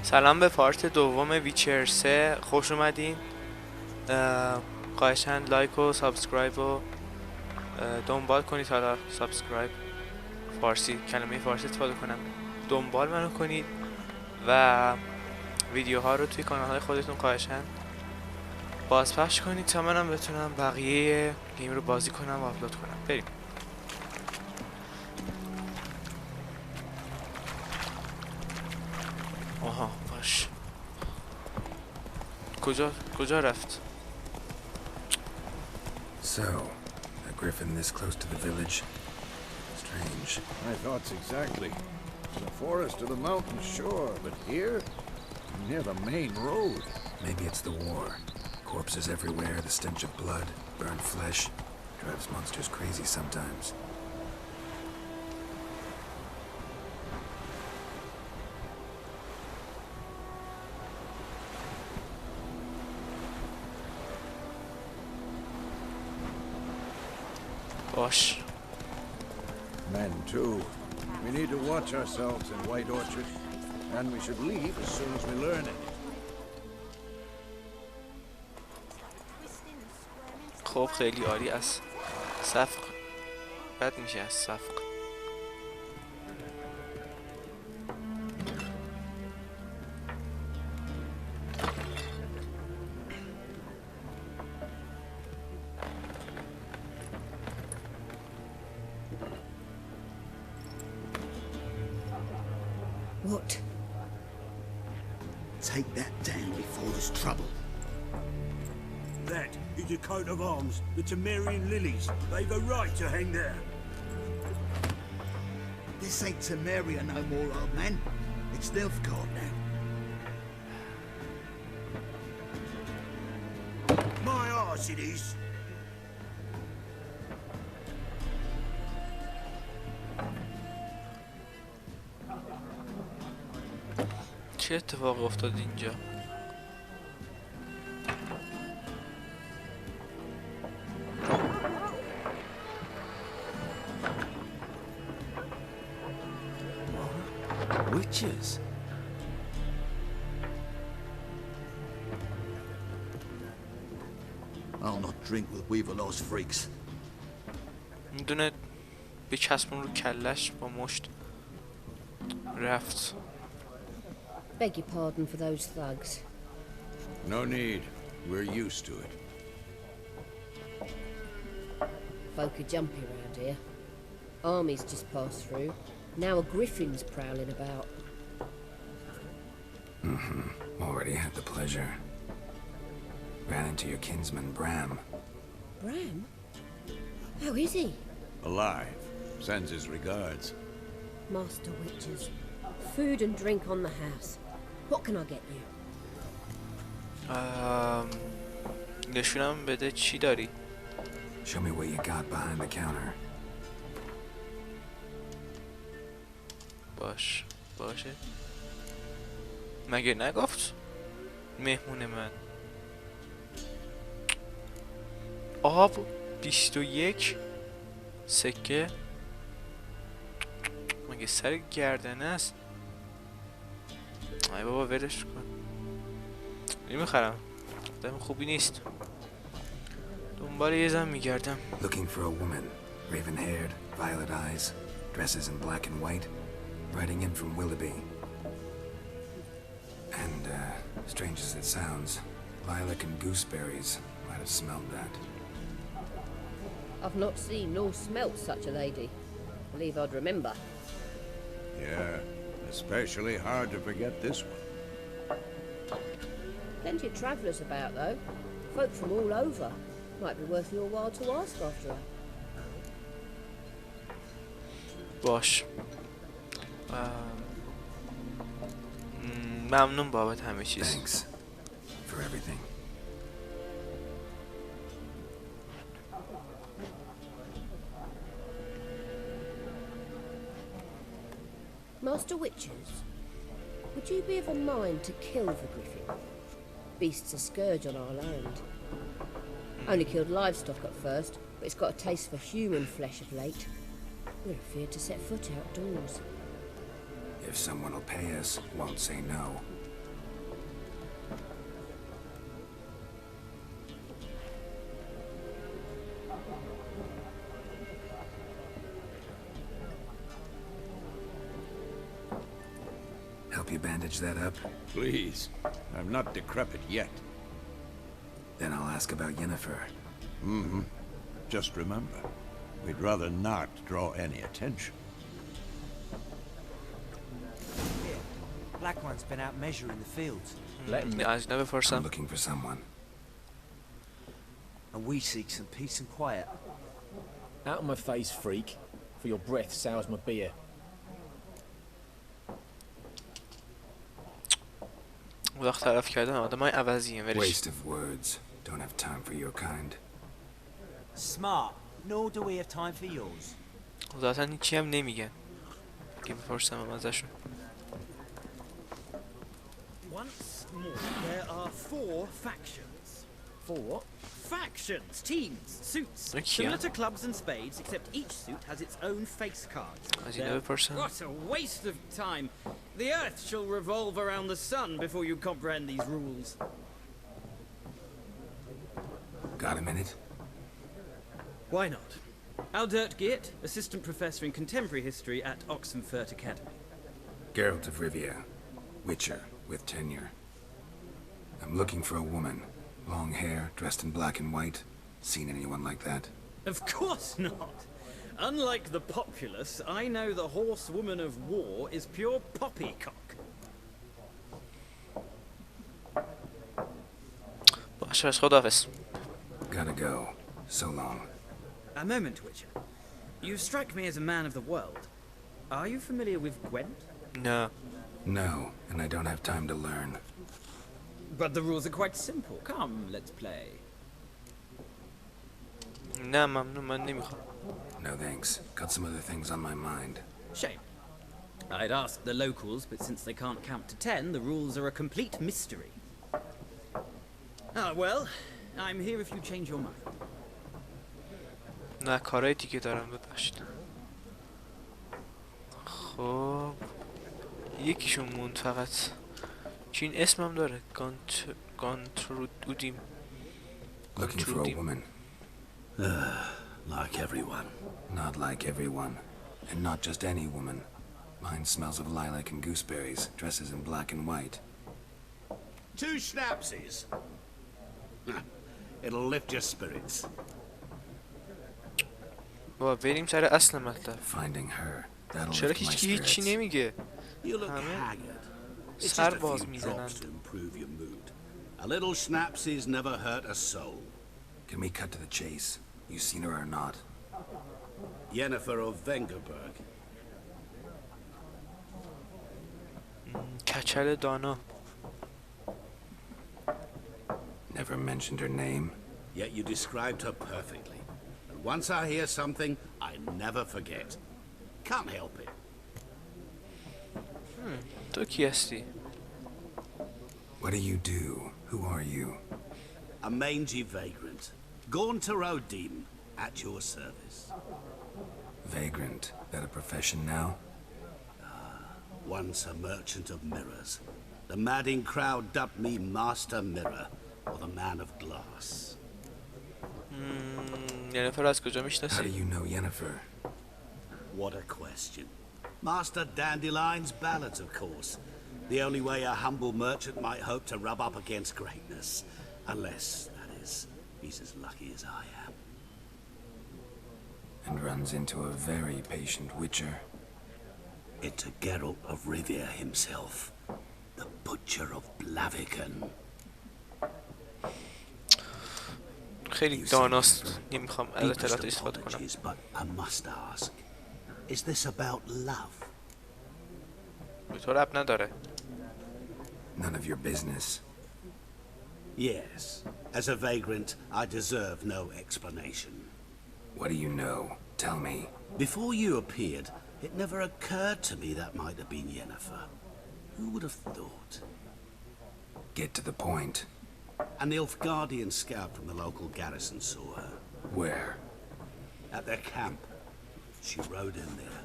سلام به پارت دوم ویچر 3 خوش اومدین. خواهشاً لایک و سابسکرایب و دنبال کنید. حالا سابسکرایب فارسی، کلمه فارسی استفاده کنم، دنبال منو کنید و ویدیوها رو توی کانال های خودتون خواهشاً بازپخش کنید تا منم بتونم بقیه گیم رو بازی کنم و آپلود کنم. بریم. آها باش. کجا رفت؟ So, a griffin this close to the village? Strange. My thoughts exactly. The forest or the mountain, sure, but here? Near the main road. Maybe it's the war. Corpses everywhere, the stench of blood, burned flesh. Drives monsters crazy sometimes. باش. Men too. We need to watch ourselves in White Orchard, and we should leave as soon as we learn it. خب خیلی عالی. از صفق بد میشه. از صفق What? Take that down before there's trouble. That is a coat of arms, the Temerian lilies. They've a right to hang there. This ain't Temeria no more, old man. It's Nilfgaard now. My arse it is. چه اتفاق افتاد اینجا؟ Witches! I'll not drink with Weaverlaw's freaks. میدونه بچسبون رو کلش با مشت. رفت. Beg your pardon for those thugs. No need. We're used to it. Folk are jumpy around here. Armies just passed through. Now a griffin's prowling about. Already had the pleasure. Ran into your kinsman, Bram. Bram? How is he? Alive. Sends his regards. Master Witches. Food and drink on the house. What can I get you? نشونم بده چی داری؟ Show me what you got behind the counter. باشه. مگه نگفت؟ مهمون من. آب 21 سکه. مگه سر گردنه است؟ ای بابا ولش کن. نمیخرم. آدم خوبی نیست. دنبال یه زن میگردم. Looking for a woman. Raven-haired, violet eyes, dresses in black and white. Riding in from Willoughby. And, strange as it sounds, lilac and gooseberries might have smelled that. I've not seen nor smelt such a lady. Believe I'd remember. Yeah, especially hard to forget this one. Plenty of travellers about, though. Folk from all over. Might be worth your while to ask after her. باش. ممنون بابت همه چیز. Thanks for everything. Master Witches, would you be of a mind to kill the griffin? Beast's a scourge on our land. Only killed livestock at first, but it's got a taste for human flesh of late. We're afeard to set foot outdoors. If someone will pay us, won't say no. Help you bandage that up? Please. I'm not decrepit yet. Then I'll ask about Yennefer. Mm-hmm. Just remember, we'd rather not draw any attention. Here, Black One's been out measuring the fields. از نوه I'm فرسم. looking for someone. And we seek some peace and quiet. Out of my face, freak. For your breath sours my beer. وقت طرف کردن آدم های عوضی هم Waste of words. Don't have time for your kind. Smart. Nor do we have time for yours. ذاتا هیچی هم نمیگن که بپرسم هم ازشون. Once more, there are 4 factions. 4 what? Factions, teams, suits, Okay. similar to clubs and spades, except each suit has its own face card. از این نوه پرسم. What a waste of time! The Earth shall revolve around the sun before you comprehend these rules. Got a minute? Why not? Aldert Geert, assistant professor in contemporary history at Oxenfurt Academy. Geralt of Rivia. Witcher, with tenure. I'm looking for a woman. Long hair, dressed in black and white. Seen anyone like that? Of course not! Unlike the populace, I know the horsewoman of war is pure poppycock. باشه بس خداحافظ. Gotta go. So long. A moment, Witcher. You strike me as a man of the world. Are you familiar with Gwent? نه. No, and I don't have time to learn. But the rules are quite simple. Come, let's play. نه ممنون من نمیخوام. No thanks. Got some other things on my mind. Shame. I'd ask the locals, but since they can't count to 10, the rules are a complete mystery. Ah, well, I'm here if you change your mind. نه کارهای دیگه دارم ببخشید. خب یکیشون موند فقط. چی این اسمم داره؟ گانترودیم. Looking for a woman. Like everyone. Not like everyone. And not just any woman. Mine smells of lilac and gooseberries, dresses in black and white. 2 schnapsies. It'll lift your spirits. بابا بریم سر اصل مطلب. Finding her. That'll چرا lift my هیچی spirits. نمیگه؟ You look همه haggard. It's just سر a باز few drops میزنند. to improve your mood. A little schnapsies never hurt a soul. Can we cut to the chase? You seen her or not? Yennefer of Vengerberg. کچل دانا. Never mentioned her name. Yet you described her perfectly. And once I hear something, I never forget. Can't help it. تو کی هستی؟ What do you do? Who are you? A mangy vagrant. Gone to Rodim, at your service. Vagrant. That a profession now? Once a merchant of mirrors. The madding crowd dubbed me Master Mirror, or the Man of Glass. ینفر از کجا How do میشناسی؟ you know Yennefer? What a question. Master Dandelion's ballads, of course. The only way a humble merchant might hope to rub up against greatness. Unless, that is, he's as lucky as I am. And runs into a very patient witcher. It's a Geralt of Rivia himself. The Butcher of Blaviken. خیلی داناست. نمیخوام از اطلاعات Deepest استفاده کنم. apologies, but I must ask. Is this about love? به تو رب نداره. None of your business. Yes. As a vagrant, I deserve no explanation. What do you know? Tell me. Before you appeared, it never occurred to me that might have been Yennefer. Who would have thought? Get to the point. An Nilfgaardian scout from the local garrison saw her. Where? At their camp. She rode in there.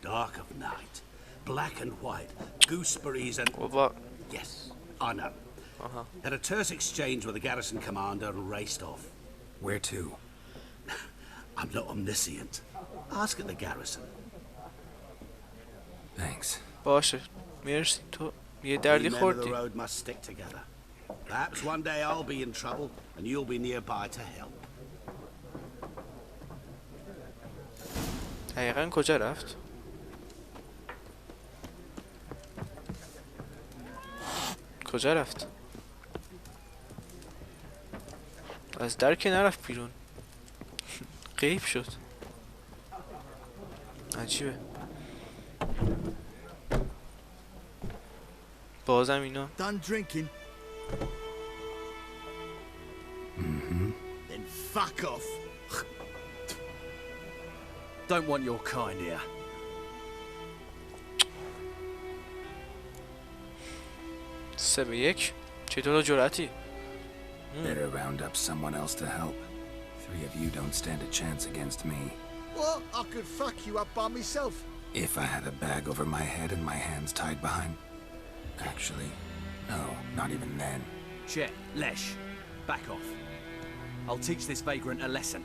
Dark of night. Black and white. Gooseberries and... بابا Yes, I know. Had a terse exchange with the garrison commander and raced off. Where to? I'm not omniscient. Ask at the garrison. Thanks. باشه مرسی تو یه دردی We men of the خوردی. road must stick together. Perhaps one day I'll be in trouble and you'll be nearby to help. دقیقا کجا رفت؟ کجا رفت؟ از در که نرفت بیرون. غیب شد. عجیبه. بازم اینا. Done drinking? Then fuck off. Don't want your kind here. سه به یک. چطور جرأتی؟ Better round up someone else to help. 3 of you don't stand a chance against me. What? I could fuck you up by myself. If I had a bag over my head and my hands tied behind... Actually, no, not even then. Chet, Lesh, back off. I'll teach this vagrant a lesson.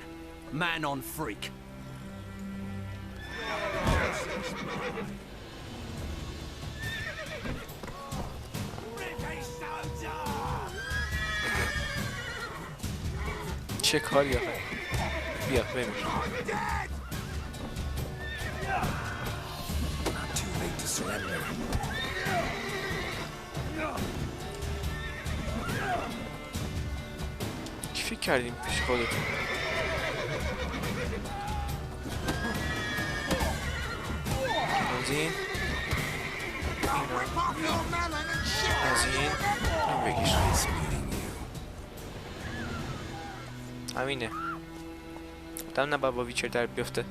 Man on freak. چه کاری آخه؟ بیا بمیر. Not too late to surrender. چی فکر کردیم پیش خودتون؟ از این از این بگیر. همینه. آدم نباید با ویچر در بیفته.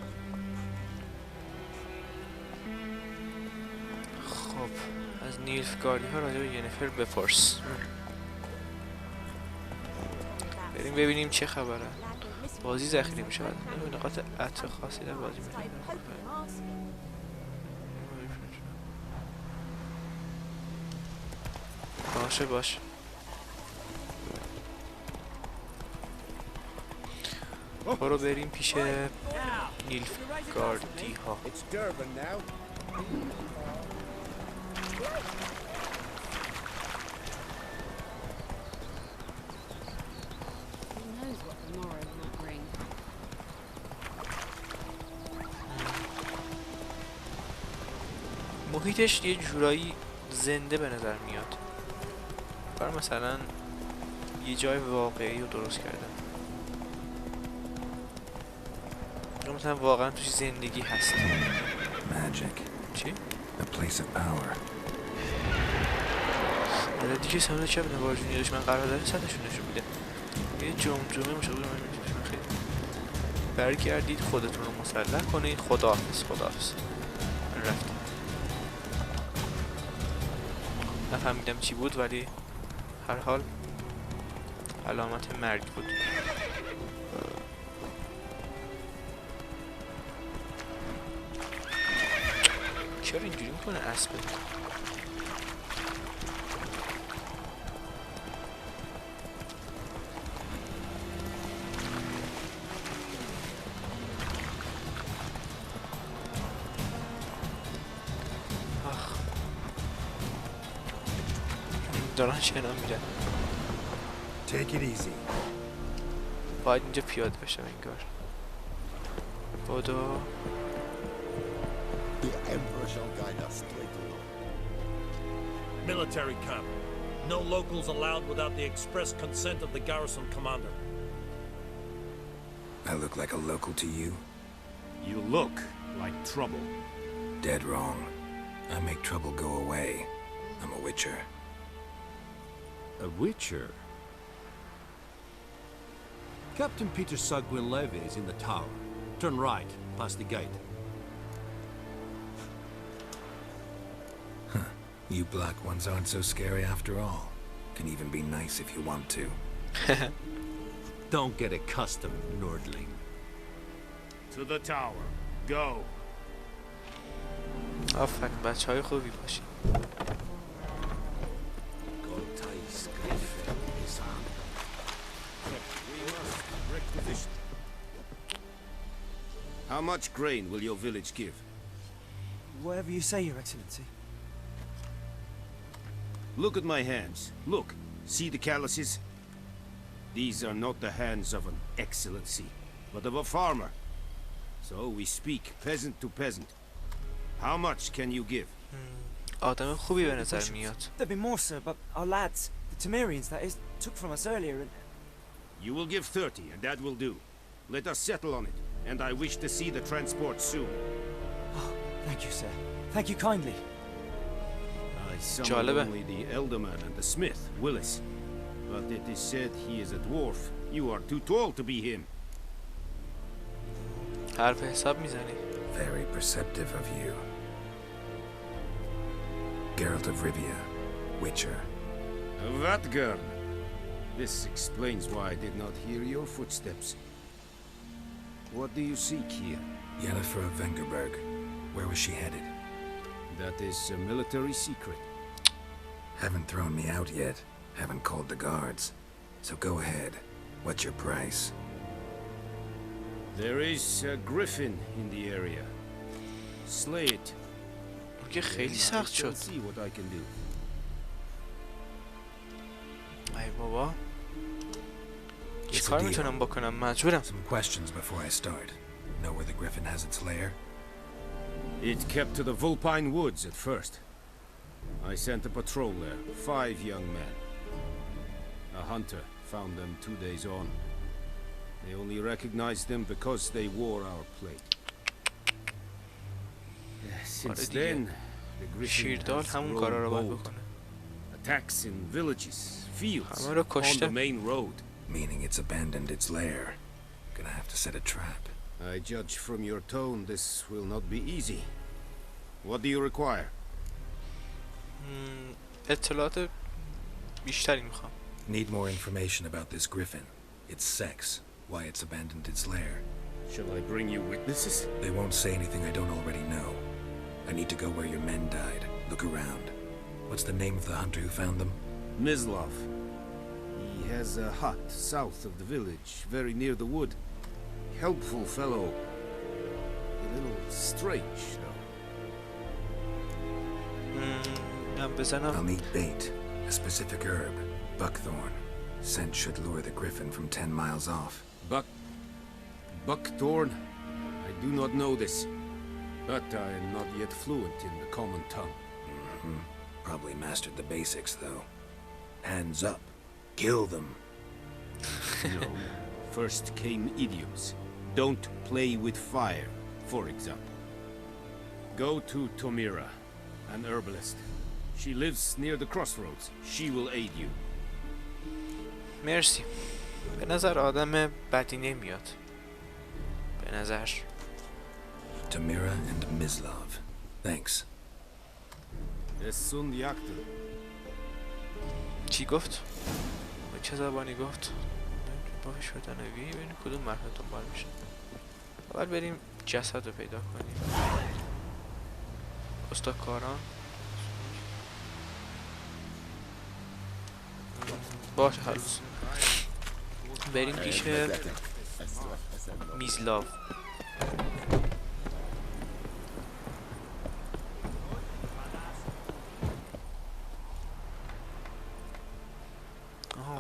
خب از نیلفگاردی ها راجع به یه نفر بپرس. بریم ببینیم چه خبره. بازی ذخیره می شود. نقاط عطر خاصی در بازی می شود. باشه باشه. برو بریم پیش نیلفگاردی ها. محیطش یه جورایی زنده به نظر میاد. برای مثلا یه جای واقعی رو درست کردن. مثلا واقعا توش زندگی هست. Magic. چی؟ A place of power. حالا دیگه سمونه چه بودن بارجونی داشت من قرار داره صدشون نشون میده. یه جمجمه مشابه من میتونم خیلی. برگردید خودتون رو مسلح کنید. خداحافظ خداحافظ. من رفتم. نفهمیدم چی بود ولی هر حال علامت مرگ بود. چرا اینجوری میکنه اسبه؟ دارن شنا میرن. Take it easy. باید اینجا پیاده بشم انگار. بودو. The Emperor shall guide us straight along. Military camp. No locals allowed without the express consent of the garrison commander. I look like a local to you? You look like trouble. Dead wrong. I make trouble go away. I'm a witcher. A witcher? Captain Peter Sagwin-Levy is in the tower. Turn right, past the gate. You black ones aren't so scary after all. Can even be nice if you want to. Don't get accustomed, Nordling. To the tower. Go. آفرین بچه های خوبی باشین. How much grain will your village give? Whatever you say, Your Excellency. Look at my hands. Look. See the calluses? These are not the hands of an excellency, but of a farmer. So we speak peasant to peasant. How much can you give? آدم خوبی به نظر میاد. There'd be more, sir, but our lads, the Temerians, that is, took from us earlier and... You will give 30, and that will do. Let us settle on it, and I wish to see the transport soon. Oh, thank you, sir. Thank you kindly. I summoned only the elderman and the smith, Willis. But it is said he is a dwarf. You are too tall to be him. حرف حساب میزنی. Very perceptive of you. Geralt of Rivia, Witcher. Vatgern. This explains why I did not hear your footsteps. What do you seek here? Yennefer of Vengerberg. Where was she headed? That is a military secret. Haven't thrown me out yet. Haven't called the guards. So go ahead. What's your price? There is a griffin in the area. Slay it. که خیلی سخت شد. See what I can do. ای بابا. چیکار میتونم بکنم؟ مجبورم. Some questions before I start. Know where the griffin has its lair? It kept to the Vulpine Woods at first. I sent a patrol there, 5 young men. A hunter found them 2 days on. They only recognized them because they wore our plate. Since then, the griffin has grown bold. Attacks in villages, fields, on the main road. Meaning it's abandoned its lair. Gonna have to set a trap. I judge from your tone this will not be easy. What do you require? اطلاعات بیشتری میخوام. Need more information about this griffin. Its sex, why it's abandoned its lair. Shall I bring you witnesses? They won't say anything I don't already know. I need to go where your men died. Look around. What's the name of the hunter who found them? Mislav. He has a hut south of the village, very near the wood. Helpful fellow. A little strange, though. I'll need bait. A specific herb. Buckthorn. Scent should lure the griffin from 10 miles off. Buckthorn? I do not know this. But I am not yet fluent in the common tongue. Probably mastered the basics, though. Hands up. Kill them. No. First came idioms. Don't play with fire, for example. Go to Tomira, an herbalist. She lives near the crossroads. She will aid you. مرسی. به نظر آدم بدی نمیاد. به نظر. Tomira and Mislav. Thanks. Esun yaktı. چی گفت؟ به چه زبانی گفت؟ با شدنوی ببینیم کدوم مرحله دنبال میشه. اول بریم جسد رو پیدا کنیم. استادکاران. باشه هنوز. بریم پیش میزلاو.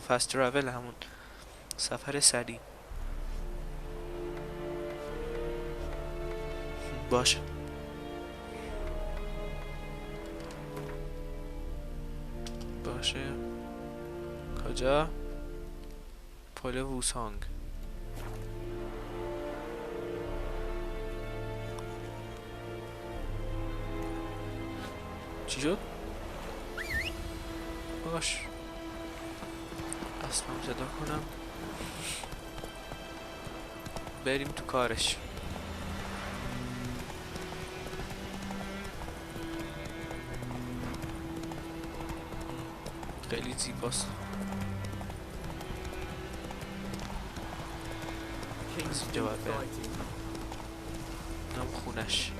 فست ترافل همون سفر سریع. باشه کجا؟ پل ووسانگ. چی شد؟ باش اسمم صدا کنم بریم تو کارش. خیلی زیباست. از اینجا باید برم نام خونش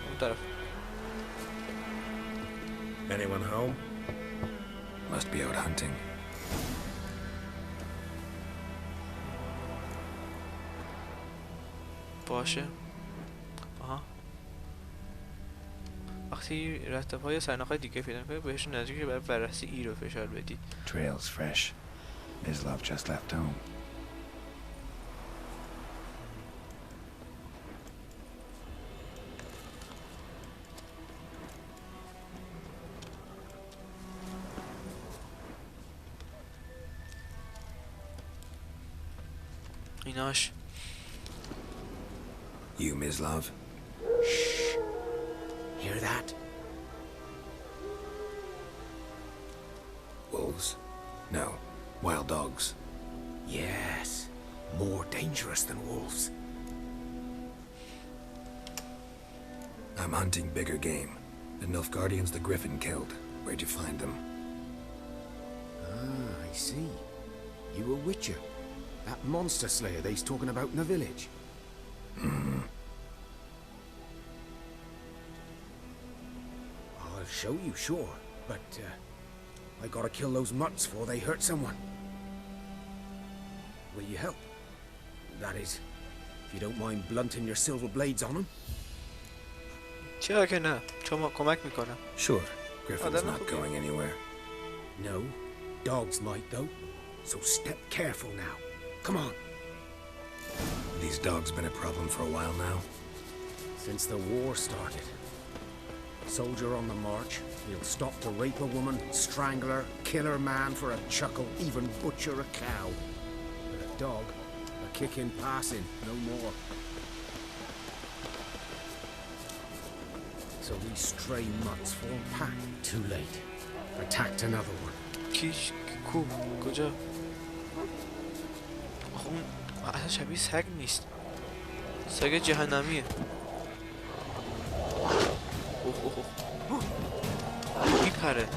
اون طرف. Anyone home? Must be out hunting. باشه. آها وقتی رتب‌ها یا صندوق‌های دیگه پیدا کنید بهشون نزدیک که برای بررسی ای رو فشار بدید. Trail's fresh. Mislav just left home. ایناش. You, Mislav? Shh. Hear that? Wolves? No. Wild dogs. Yes. More dangerous than wolves. I'm hunting bigger game. The Nilfgaardians the Griffin killed. Where'd you find them? Ah, I see. You a witcher. That monster slayer they's talking about in the village. Hmm. I'll show you, sure. But, I gotta kill those mutts before they hurt someone. Will you help? That is, if you don't mind blunting your silver blades on them. چرا که نه؟ کمک میکنم. Sure. Griffin's not going anywhere. No. Dogs might, though. So step careful now. Come on. These dogs been a problem for a while now? Since the war started. Soldier on the march, he'll stop to rape a woman, strangle her, kill her man for a chuckle, even butcher a cow. But a dog, a kick in passing, no more. So these stray mutts form pack. Too late. Attacked another one. کیش کو کجا؟ آخه اون اصلا شبیه سگ نیست. سگ جهنمیه. میپره.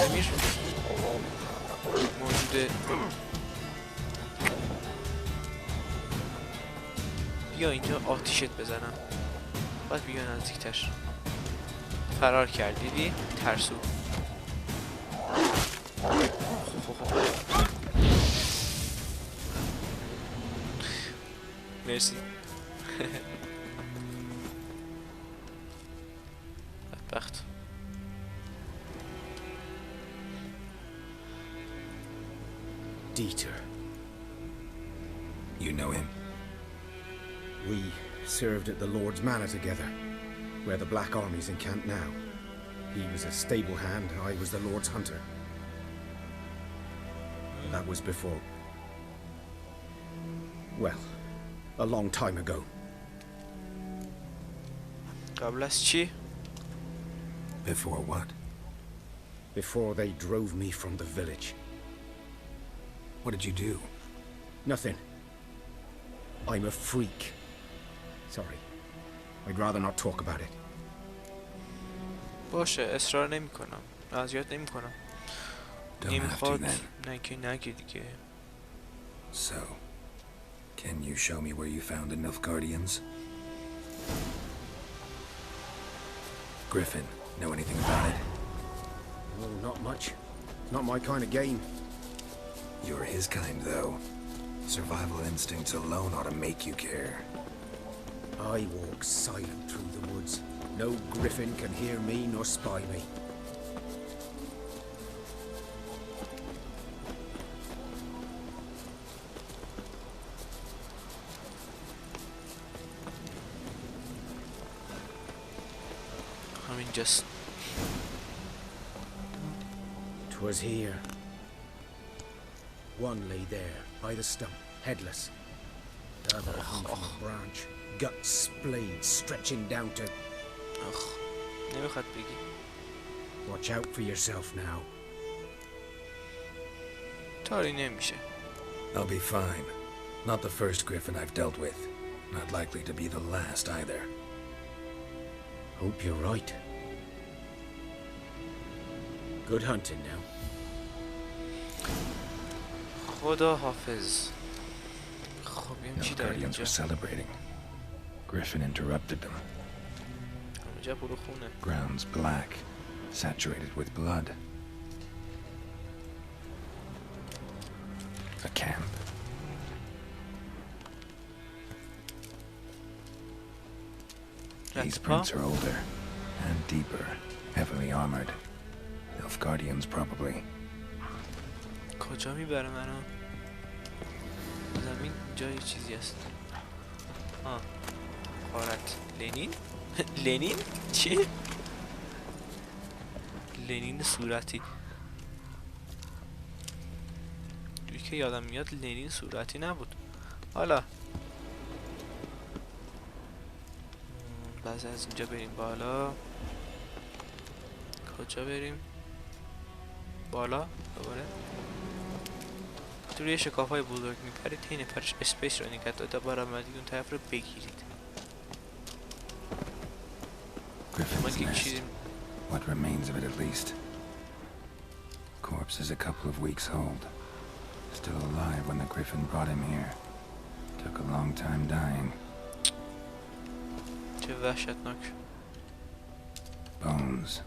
امیر موجوده. بیا اینجا آتیشت بزنم. بعد بیا نزدیکتر. فرار کرد دیدی؟ ترسو. مرسی. بدبخت. Dieter. You know him? We served at the Lord's Manor together, where the Black Army's encamped now. He was a stable hand, I was the Lord's hunter. That was before... well, a long time ago. قبل از چی؟ Before what? Before they drove me from the village. What did you do? Nothing. I'm a freak. Sorry. I'd rather not talk about it. باشه اصرار نمی کنم. اذیت نمی کنم. نمیخواد نگی دیگه. So, can you show me where you found the Nilfgaardians? Griffin, know anything about it? Oh, not much. Not my kind of game. You're his kind, though. Survival instincts alone ought to make you care. I walk silent through the woods. No griffin can hear me nor spy me. I mean, just... 'Twas here. One lay there, by the stump, headless. The other hung from a branch, guts splayed, stretching down to... نمیخواد بگی. Watch out for yourself now. طوری نمیشه. I'll be fine. Not the first griffin I've dealt with. Not likely to be the last either. Hope you're right. Good hunting now. خدا حافظ. خب این چی داره Guardians اینجا؟ were celebrating. Griffin interrupted them. اینجا برو خونه. Grounds black, saturated with blood. These prints are older and deeper, heavily armored. Nilfgaardians probably. کجا میبره منو؟ زمین جای چیزی هست. پارت لنین؟ لنین؟ چی؟ لنین صورتی. دوی که یادم میاد لنین صورتی نبود. حالا بعضی از اینجا بریم بالا. کجا بریم؟ بالا دوباره. توی شکاف های بزرگ میپرید، هی نفرش اسپیس رو نگه داده برآمدید اون طرف رو بگیرید. Griffin's nest. What remains of it at least. Corpse is a couple of weeks old. Still alive when the Griffin brought him here. Took a long time dying. چه وحشتناک. Bones.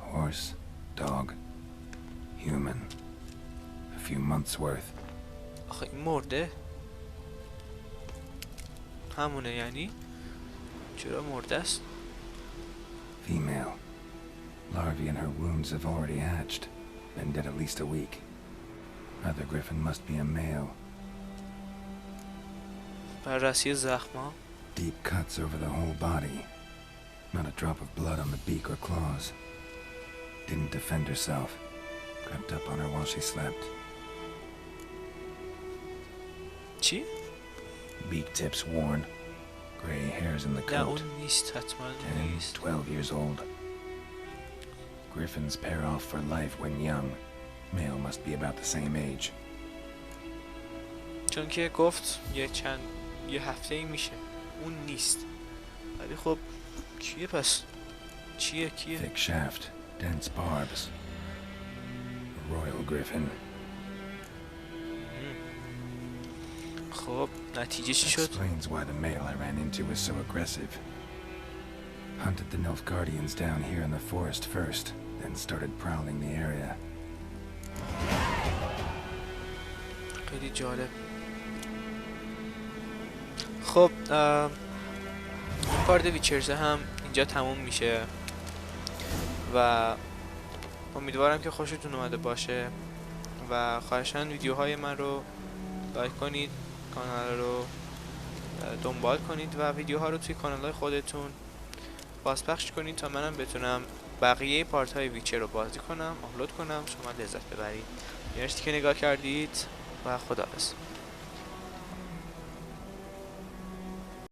Horse. Dog. Human. A few months worth. آخه این مرده؟ همونه یعنی؟ چرا مرده است؟ Female. Larvae in her wounds have already hatched. Been dead at least a week. Other Griffin must be a male. بررسی زخم‌ها. Deep cuts over the whole body. Not a drop of blood on the beak or claws. Didn't defend herself. Crept up on her while she slept. چی؟ Beak tips worn. Gray hairs in the نه coat. اون نیست حتما 10, نیست. 12 years old. Griffins pair off for life when young. Male must be about the same age. چون که گفت یه هفته ای میشه اون نیست. ولی خب کیه پس؟ کیه؟ Thick shaft, dense barbs. A royal griffin. خب نتیجه چی شد؟ Explains why the male I ran into was so aggressive. Hunted the Nilfgaardians down here in the forest first, then started prowling the area. خیلی جالب. خب پارت ویچرز هم اینجا تموم میشه و امیدوارم که خوشتون اومده باشه و خواهشاً ویدیوهای من رو لایک کنید، کانال رو دنبال کنید و ویدیوها رو توی کانال های خودتون بازپخش کنید تا منم بتونم بقیه پارت های ویچر رو بازی کنم، آپلود کنم، شما لذت ببرید. مرسی که نگاه کردید و خداحافظ.